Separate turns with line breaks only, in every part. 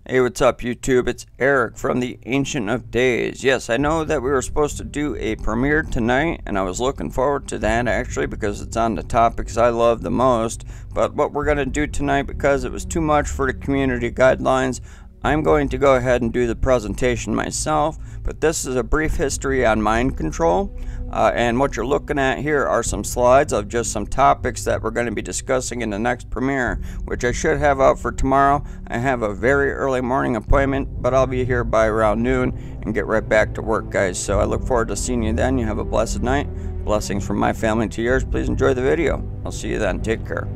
Hey, what's up, YouTube? It's Eric from the Ancient of Days. Yes, I know that we were supposed to do a premiere tonight, and I was looking forward to that, actually, because it's on the topics I love the most. But what we're going to do tonight, because it was too much for the community guidelines, I'm going to go ahead and do the presentation myself. But this is a brief history on mind control. And what you're looking at here are some slides of just some topics that we're going to be discussing in the next premiere, which I should have out for tomorrow. I have a very early morning appointment, but I'll be here by around noon and get right back to work, guys. So I look forward to seeing you then. You have a blessed night. Blessings from my family to yours. Please enjoy the video. I'll see you then. Take care.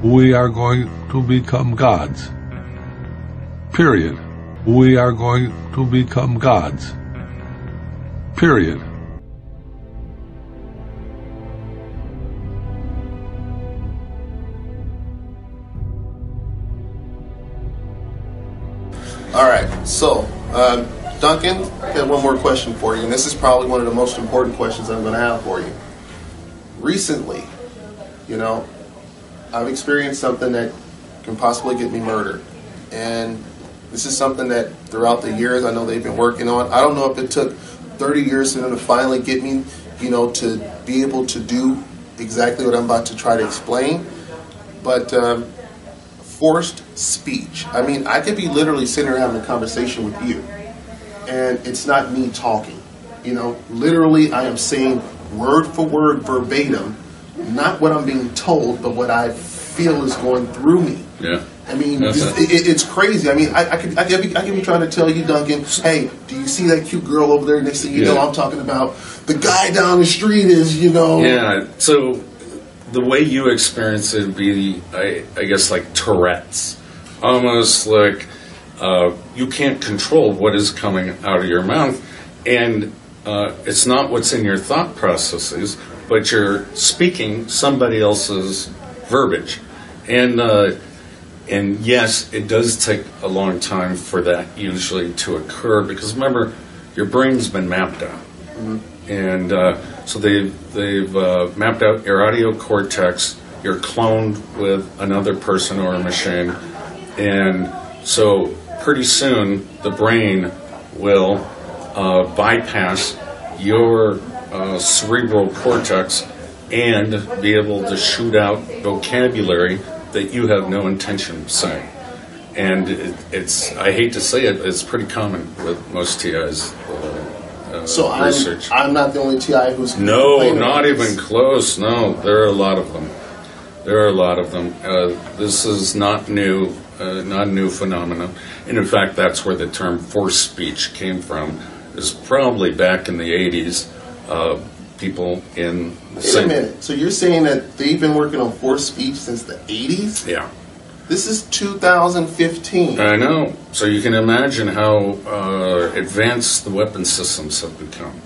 We are going to become gods. Period. We are going to become gods. Period.
All right, so Duncan, I got one more question for you, and this is probably one of the most important questions I'm going to have for you. Recently, I've experienced something that can possibly get me murdered, and this is something that throughout the years I know they've been working on. I don't know if it took 30 years for them to finally get me, to be able to do exactly what I'm about to try to explain, but forced speech. I mean, I could be literally sitting here having a conversation with you, and it's not me talking. Literally I am saying word for word, verbatim, not what I'm being told, but what I feel is going through me.
Yeah.
I mean, it's crazy. I mean, I could be trying to tell you, Duncan, hey, do you see that cute girl over there? Next thing you know, I'm talking about the guy down the street is,
Yeah, so the way you experience it would be, I guess, like Tourette's. Almost like you can't control what is coming out of your mouth. And it's not what's in your thought processes, but you're speaking somebody else's verbiage. And yes, it does take a long time for that usually to occur, because remember, your brain's been mapped out. Mm-hmm. And so they've mapped out your audio cortex. You're cloned with another person or a machine, and so pretty soon the brain will bypass your cerebral cortex and be able to shoot out vocabulary that you have no intention of saying. And it's, I hate to say it, it's pretty common with most TIs.
So
research.
I'm not the only TI who's
no, not even close. No, there are a lot of them. There are a lot of them. This is not new, not a new phenomenon. And in fact, that's where the term forced speech came from. Is probably back in the 80s. People in the
Wait a minute. So you're saying that they've been working on forced speech since the 80s?
Yeah.
This is 2015.
I know. So you can imagine how advanced the weapon systems have become.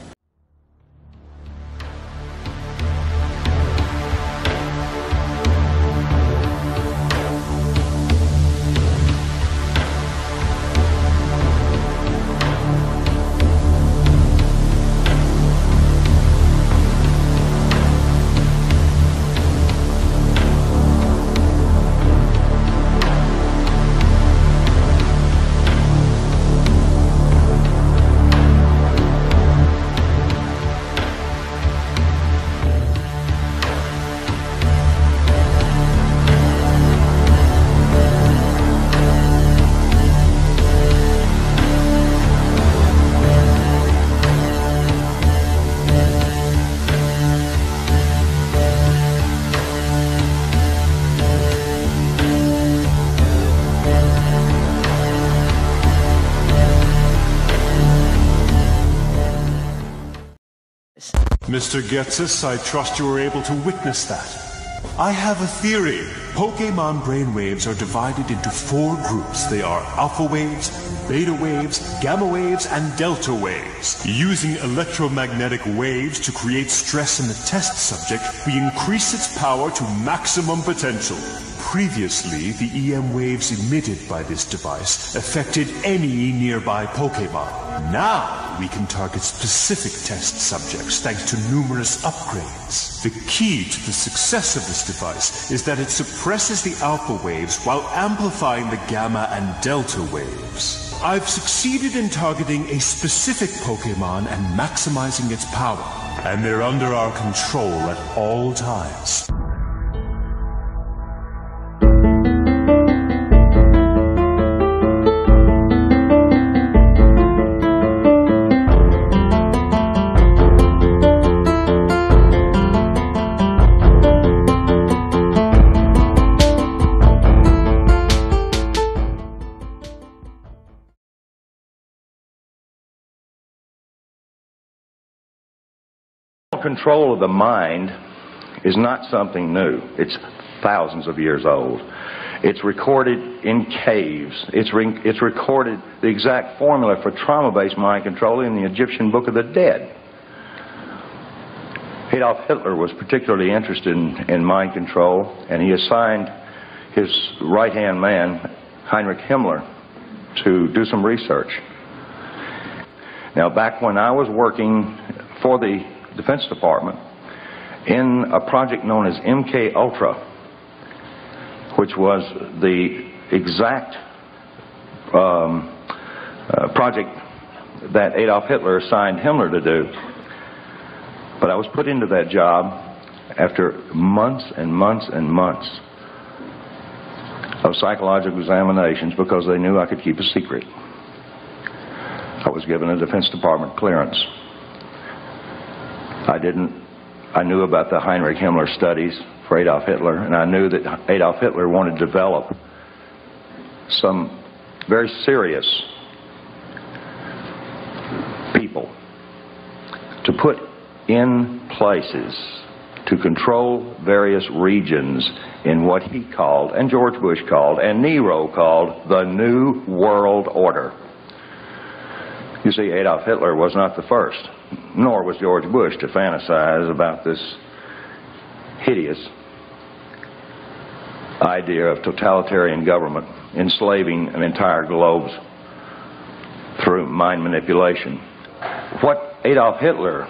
Mr. Getsis, I trust you were able to witness that. I have a theory. Pokemon brainwaves are divided into 4 groups. They are alpha waves, beta waves, gamma waves, and delta waves. Using electromagnetic waves to create stress in the test subject, we increase its power to maximum potential. previously, the EM waves emitted by this device affected any nearby Pokemon. Now, we can target specific test subjects thanks to numerous upgrades. The key to the success of this device is that it suppresses the alpha waves while amplifying the gamma and delta waves. I've succeeded in targeting a specific Pokemon and maximizing its power, and they're under our control at all times.
Control of the mind is not something new. It's thousands of years old. It's recorded in caves. It's recorded the exact formula for trauma-based mind control in the Egyptian Book of the Dead. Adolf Hitler was particularly interested in mind control, and he assigned his right-hand man, Heinrich Himmler, to do some research. Now, back when I was working for the Defense Department in a project known as MK Ultra, which was the exact project that Adolf Hitler assigned Himmler to do. But I was put into that job after months and months and months of psychological examinations because they knew I could keep a secret. I was given a Defense Department clearance. I knew about the Heinrich Himmler studies for Adolf Hitler, and I knew that Adolf Hitler wanted to develop some very serious people to put in places to control various regions in what he called, and George Bush called, and Nero called, the New World Order. You see, Adolf Hitler was not the first, nor was George Bush, to fantasize about this hideous idea of totalitarian government enslaving an entire globe through mind manipulation. What Adolf Hitler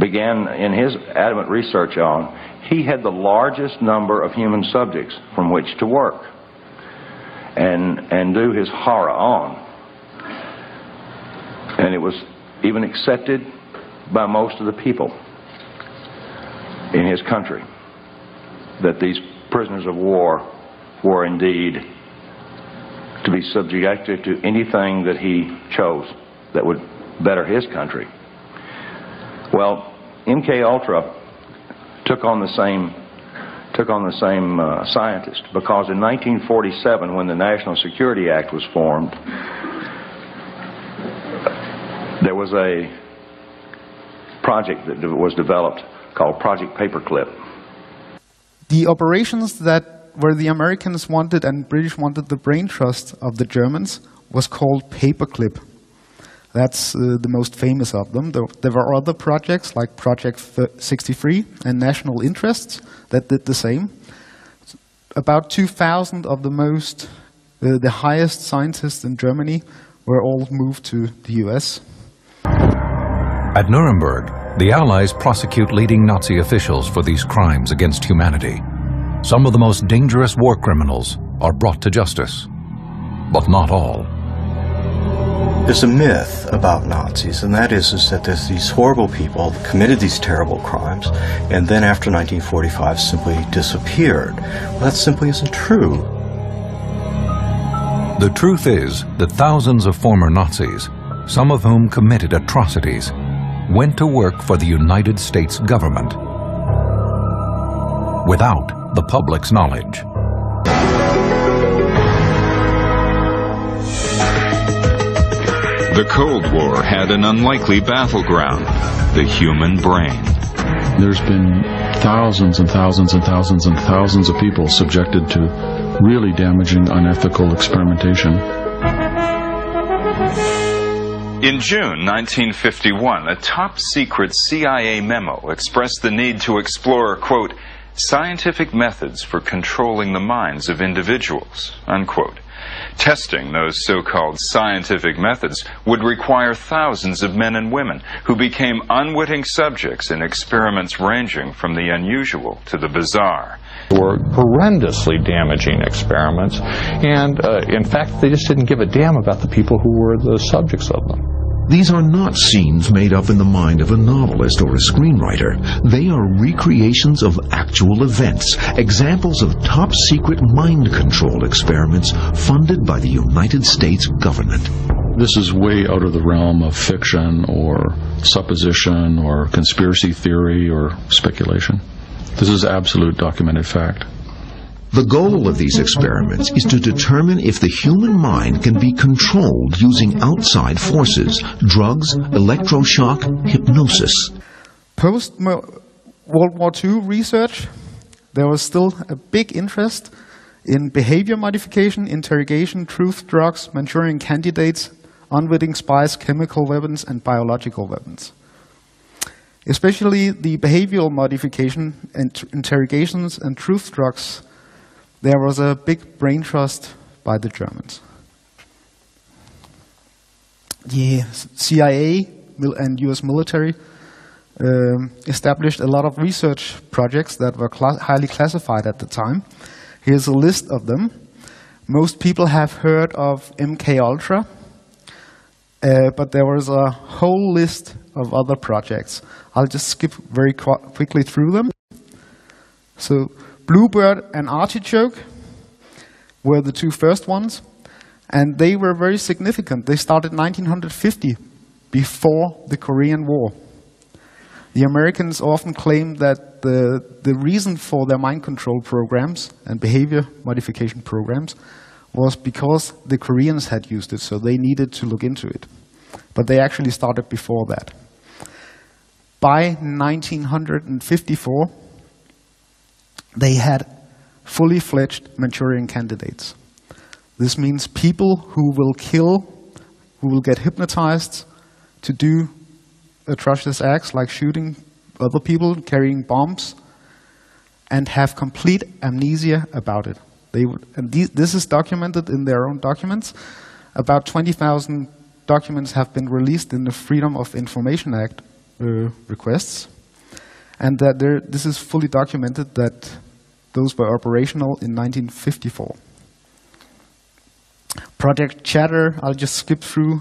began in his adamant research on, he had the largest number of human subjects from which to work and do his horror on. And it was even accepted by most of the people in his country that these prisoners of war were indeed to be subjected to anything that he chose that would better his country. Well, MK Ultra took on the same scientist, because in 1947, when the National Security Act was formed, there was a project that was developed called Project Paperclip.
The operations where the Americans wanted and British wanted the brain trust of the Germans was called Paperclip. That's the most famous of them. There were other projects like Project 63 and National Interests that did the same. About 2,000 of the highest scientists in Germany were all moved to the US.
At Nuremberg, the Allies prosecute leading Nazi officials for these crimes against humanity. Some of the most dangerous war criminals are brought to justice, but not all.
There's a myth about Nazis, and that is that there's these horrible people who committed these terrible crimes, and then after 1945 simply disappeared. Well, that simply isn't true.
The truth is that thousands of former Nazis, some of whom committed atrocities, went to work for the United States government without the public's knowledge.
The Cold War had an unlikely battleground, the human brain.
There's been thousands and thousands and thousands and thousands of people subjected to really damaging, unethical experimentation.
In June 1951, a top-secret CIA memo expressed the need to explore, quote, scientific methods for controlling the minds of individuals, unquote. Testing those so-called scientific methods would require thousands of men and women who became unwitting subjects in experiments ranging from the unusual to the bizarre.
They were horrendously damaging experiments, and in fact they just didn't give a damn about the people who were the subjects of them.
These are not scenes made up in the mind of a novelist or a screenwriter. They are recreations of actual events, examples of top-secret mind control experiments funded by the United States government.
This is way out of the realm of fiction or supposition or conspiracy theory or speculation. This is absolute documented fact.
The goal of these experiments is to determine if the human mind can be controlled using outside forces, drugs, electroshock, hypnosis.
Post-World War II research, there was still a big interest in behavior modification, interrogation, truth drugs, Manchurian candidates, unwitting spies, chemical weapons, and biological weapons. Especially the behavioral modification and interrogations and truth drugs, there was a big brain trust by the Germans. The CIA and US military established a lot of research projects that were highly classified at the time. Here's a list of them. Most people have heard of MK-Ultra, but there was a whole list of other projects. I'll just skip very quickly through them. So, Bluebird and Artichoke were the two first ones, and they were very significant. They started in 1950, before the Korean War. The Americans often claimed that the reason for their mind control programs and behavior modification programs was because the Koreans had used it, so they needed to look into it. But they actually started before that. By 1954, they had fully fledged Manchurian candidates. This means people who will kill, who will get hypnotized to do atrocious acts like shooting other people, carrying bombs, and have complete amnesia about it. This is documented in their own documents. About 20,000 documents have been released in the Freedom of Information Act requests, and that this is fully documented that those were operational in 1954. Project Chatter, I'll just skip through.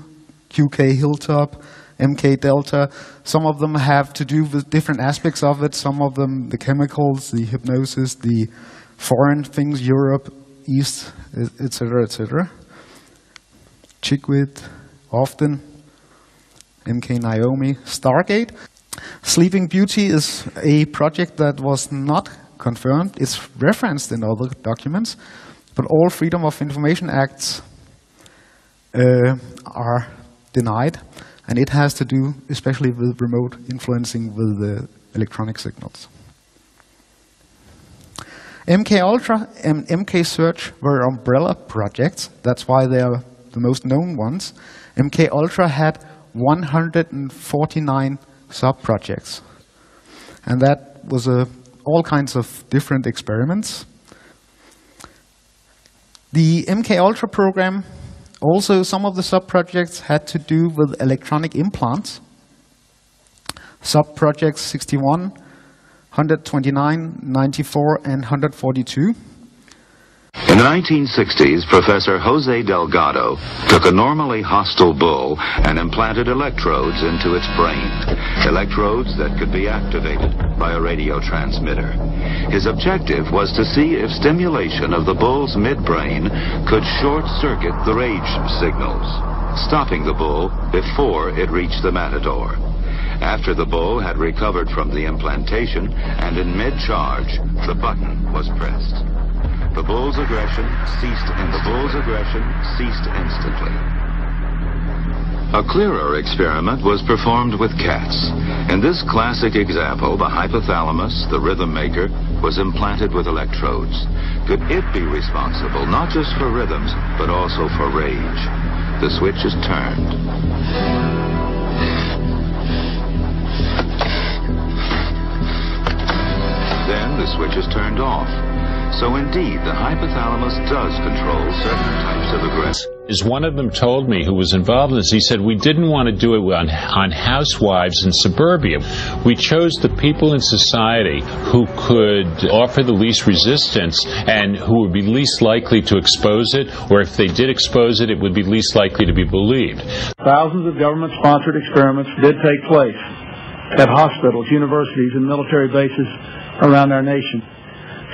QK Hilltop, MK Delta. Some of them have to do with different aspects of it. Some of them, the chemicals, the hypnosis, the foreign things, Europe, East, etc., etc. Chickwit, Often, MK Naomi, Stargate. Sleeping Beauty is a project that was not confirmed. It's referenced in other documents, but all Freedom of Information Acts are denied, and it has to do especially with remote influencing with the electronic signals. MK-Ultra and MK-Search were umbrella projects. That's why they are the most known ones. MK-Ultra had 149 sub-projects, and that was all kinds of different experiments. The MK-Ultra program, also some of the sub-projects had to do with electronic implants. Sub-projects 61, 129, 94, and 142.
In the 1960s, Professor Jose Delgado took a normally hostile bull and implanted electrodes into its brain. Electrodes that could be activated by a radio transmitter. His objective was to see if stimulation of the bull's midbrain could short-circuit the rage signals, stopping the bull before it reached the matador. After the bull had recovered from the implantation and in mid-charge, the button was pressed. The bull's aggression ceased instantly. A clearer experiment was performed with cats. In this classic example, the hypothalamus, the rhythm maker, was implanted with electrodes. Could it be responsible not just for rhythms, but also for rage? The switch is turned. Then the switch is turned off. So indeed, the hypothalamus does control certain types of aggression.
As one of them told me, who was involved in this, he said, we didn't want to do it on housewives in suburbia. We chose the people in society who could offer the least resistance and who would be least likely to expose it, or if they did expose it, it would be least likely to be believed.
Thousands of government-sponsored experiments did take place at hospitals, universities, and military bases around our nation.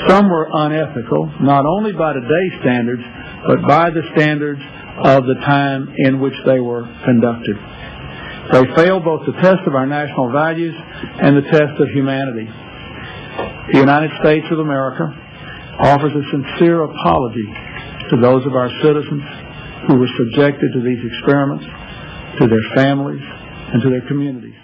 Some were unethical, not only by today's standards, but by the standards of the time in which they were conducted. They failed both the test of our national values and the test of humanity. The United States of America offers a sincere apology to those of our citizens who were subjected to these experiments, to their families, and to their communities.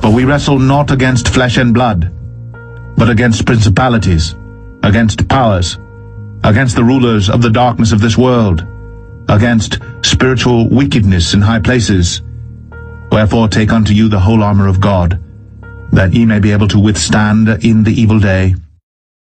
For we wrestle not against flesh and blood, but against principalities, against powers, against the rulers of the darkness of this world, against spiritual wickedness in high places. Wherefore take unto you the whole armor of God, that ye may be able to withstand in the evil day,